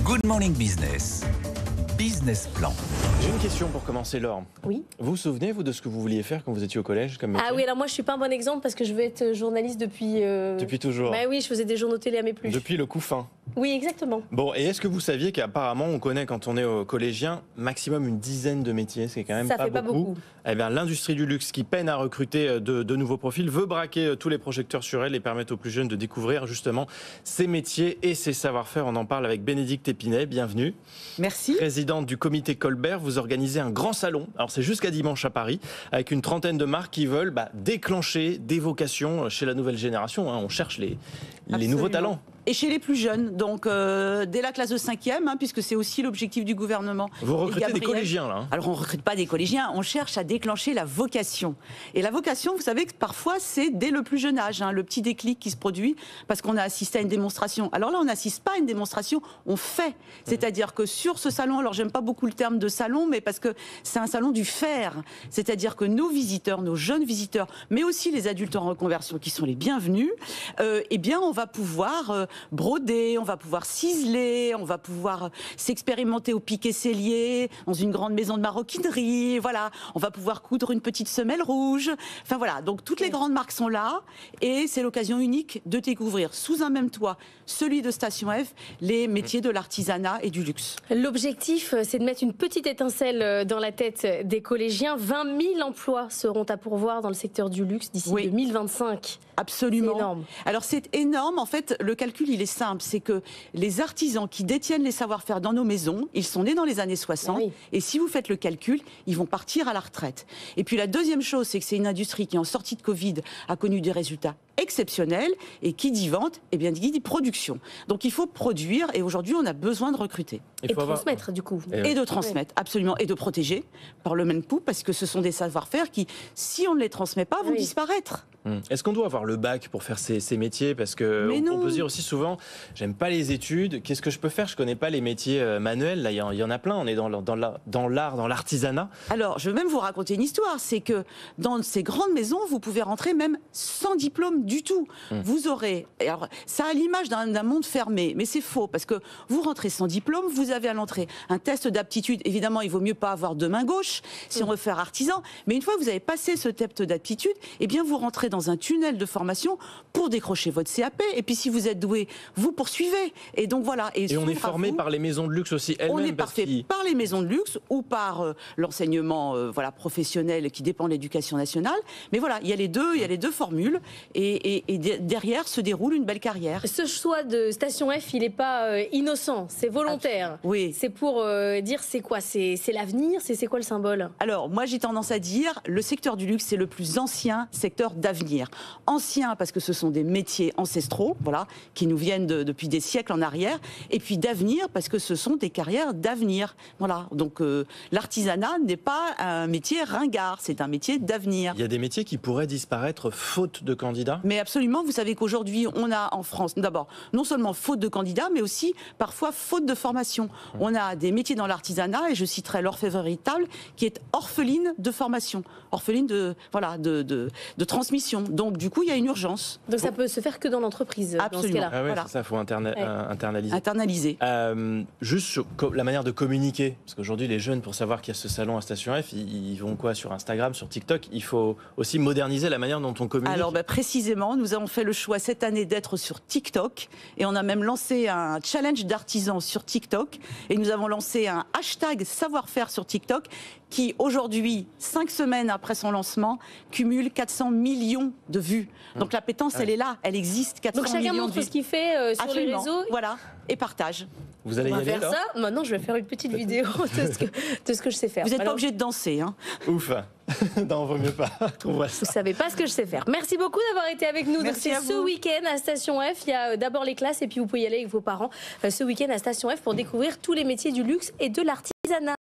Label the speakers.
Speaker 1: Good Morning Business. Business Plan.
Speaker 2: J'ai une question pour commencer, Laure.
Speaker 3: Oui.
Speaker 2: Vous vous souvenez, vous, de ce que vous vouliez faire quand vous étiez au collège comme métier?
Speaker 3: Ah oui, alors moi je suis pas un bon exemple parce que je veux être journaliste depuis...
Speaker 2: Depuis toujours.
Speaker 3: Bah oui, je faisais des journaux télé à mes plus.
Speaker 2: Depuis le coup fin.
Speaker 3: Oui, exactement.
Speaker 2: Bon, et est-ce que vous saviez qu'apparemment, on connaît quand on est au collégien, maximum une dizaine de métiers, c'est quand même
Speaker 3: Ça fait pas beaucoup.
Speaker 2: Eh bien, l'industrie du luxe, qui peine à recruter de nouveaux profils, veut braquer tous les projecteurs sur elle et permettre aux plus jeunes de découvrir justement ces métiers et ces savoir-faire. On en parle avec Bénédicte Épinay, bienvenue.
Speaker 4: Merci.
Speaker 2: Présidente du comité Colbert, vous organisez un grand salon, alors c'est jusqu'à dimanche à Paris, avec une trentaine de marques qui veulent déclencher des vocations chez la nouvelle génération. On cherche les nouveaux talents.
Speaker 4: Et chez les plus jeunes, donc dès la classe de 5e, puisque c'est aussi l'objectif du gouvernement.
Speaker 2: Vous recrutez des collégiens, là.
Speaker 4: Alors on ne recrute pas des collégiens, on cherche à déclencher la vocation. Et la vocation, vous savez que parfois c'est dès le plus jeune âge, le petit déclic qui se produit parce qu'on a assisté à une démonstration. Alors là, on n'assiste pas à une démonstration, on fait. C'est-à-dire que sur ce salon, alors j'aime pas beaucoup le terme de salon, mais parce que c'est un salon du faire. C'est-à-dire que nos visiteurs, nos jeunes visiteurs, mais aussi les adultes en reconversion qui sont les bienvenus, eh bien on va pouvoir broder, on va pouvoir ciseler, on va pouvoir s'expérimenter au piquet sellier dans une grande maison de maroquinerie, voilà, on va pouvoir coudre une petite semelle rouge. Enfin voilà, donc toutes les grandes marques sont là et c'est l'occasion unique de découvrir sous un même toit, celui de Station F, les métiers de l'artisanat et du luxe.
Speaker 3: L'objectif, c'est de mettre une petite étincelle dans la tête des collégiens. 20 000 emplois seront à pourvoir dans le secteur du luxe d'ici 2025.
Speaker 4: Absolument.
Speaker 3: C'est énorme.
Speaker 4: Alors c'est énorme, en fait, le calcul il est simple, c'est que les artisans qui détiennent les savoir-faire dans nos maisons, ils sont nés dans les années 60, et si vous faites le calcul, ils vont partir à la retraite. Et puis la deuxième chose, c'est que c'est une industrie qui en sortie de Covid a connu des résultats exceptionnels, et qui dit vente, eh bien dit production. Donc il faut produire, et aujourd'hui on a besoin de recruter.
Speaker 3: Et transmettre du coup.
Speaker 4: Et de transmettre, absolument, et de protéger par le même coup, parce que ce sont des savoir-faire qui, si on ne les transmet pas, vont disparaître.
Speaker 2: Est-ce qu'on doit avoir le bac pour faire ces métiers? Parce que on peut se dire aussi souvent, j'aime pas les études, qu'est-ce que je peux faire? Je connais pas les métiers manuels, là il y en a plein, on est dans l'art, dans l'artisanat.
Speaker 4: Alors, je veux même vous raconter une histoire, c'est que dans ces grandes maisons, vous pouvez rentrer même sans diplôme du tout. Vous aurez, alors ça a l'image d'un monde fermé, mais c'est faux, parce que vous rentrez sans diplôme, vous avez à l'entrée un test d'aptitude, évidemment il vaut mieux pas avoir deux mains gauches, si on veut faire artisan, mais une fois que vous avez passé ce test d'aptitude, eh bien vous rentrez dans un tunnel de formation pour décrocher votre CAP, et puis si vous êtes doué, vous poursuivez. Et donc voilà.
Speaker 2: Et on est formé par les maisons de luxe aussi elles-mêmes.
Speaker 4: On est parfait par les maisons de luxe ou par l'enseignement professionnel qui dépend de l'éducation nationale. Mais voilà, il y a les deux formules, et derrière se déroule une belle carrière.
Speaker 3: Ce choix de Station F, il n'est pas innocent, c'est volontaire.
Speaker 4: Oui.
Speaker 3: C'est pour dire c'est quoi? C'est l'avenir? C'est quoi le symbole?
Speaker 4: Alors moi j'ai tendance à dire le secteur du luxe c'est le plus ancien secteur d'avenir. Ancien parce que ce sont des métiers ancestraux, voilà, qui nous viennent depuis des siècles en arrière, et puis d'avenir parce que ce sont des carrières d'avenir. Voilà. Donc l'artisanat n'est pas un métier ringard, c'est un métier d'avenir.
Speaker 2: Il y a des métiers qui pourraient disparaître faute de candidats?
Speaker 4: Mais absolument, vous savez qu'aujourd'hui on a en France d'abord non seulement faute de candidats, mais aussi parfois faute de formation. On a des métiers dans l'artisanat, et je citerai l'orfèvre véritable qui est orpheline de formation, orpheline de transmission. Donc du coup il y a une urgence.
Speaker 3: Donc ça peut se faire que dans l'entreprise.
Speaker 4: Absolument.
Speaker 3: Dans ce cas-là.
Speaker 2: Ah ouais,
Speaker 4: voilà.
Speaker 2: c'est ça, il faut internaliser.
Speaker 4: Internaliser.
Speaker 2: Juste sur la manière de communiquer, parce qu'aujourd'hui les jeunes, pour savoir qu'il y a ce salon à Station F, ils vont quoi, sur Instagram, sur TikTok? Il faut aussi moderniser la manière dont on communique.
Speaker 4: Alors précisément, nous avons fait le choix cette année d'être sur TikTok, et on a même lancé un challenge d'artisans sur TikTok, et nous avons lancé un hashtag savoir-faire sur TikTok qui aujourd'hui, 5 semaines après son lancement, cumule 400 millions de vues. Donc l'appétence, elle est là, elle existe, 400 millions de vues.
Speaker 3: Donc chacun montre ce qu'il fait sur les réseaux.
Speaker 4: Voilà, et partage.
Speaker 2: Vous allez y aller
Speaker 3: faire
Speaker 2: là?
Speaker 3: ça. Maintenant, je vais faire une petite vidéo de ce que je sais faire.
Speaker 4: Vous n'êtes pas obligé de danser.
Speaker 2: Ouf. Non, vaut mieux pas.
Speaker 3: Vous savez pas ce que je sais faire. Merci beaucoup d'avoir été avec nous.
Speaker 4: Merci
Speaker 3: Donc,
Speaker 4: à
Speaker 3: c'est ce
Speaker 4: vous.
Speaker 3: week-end à Station F. Il y a d'abord les classes, et puis vous pouvez y aller avec vos parents ce week-end à Station F pour découvrir tous les métiers du luxe et de l'artisanat.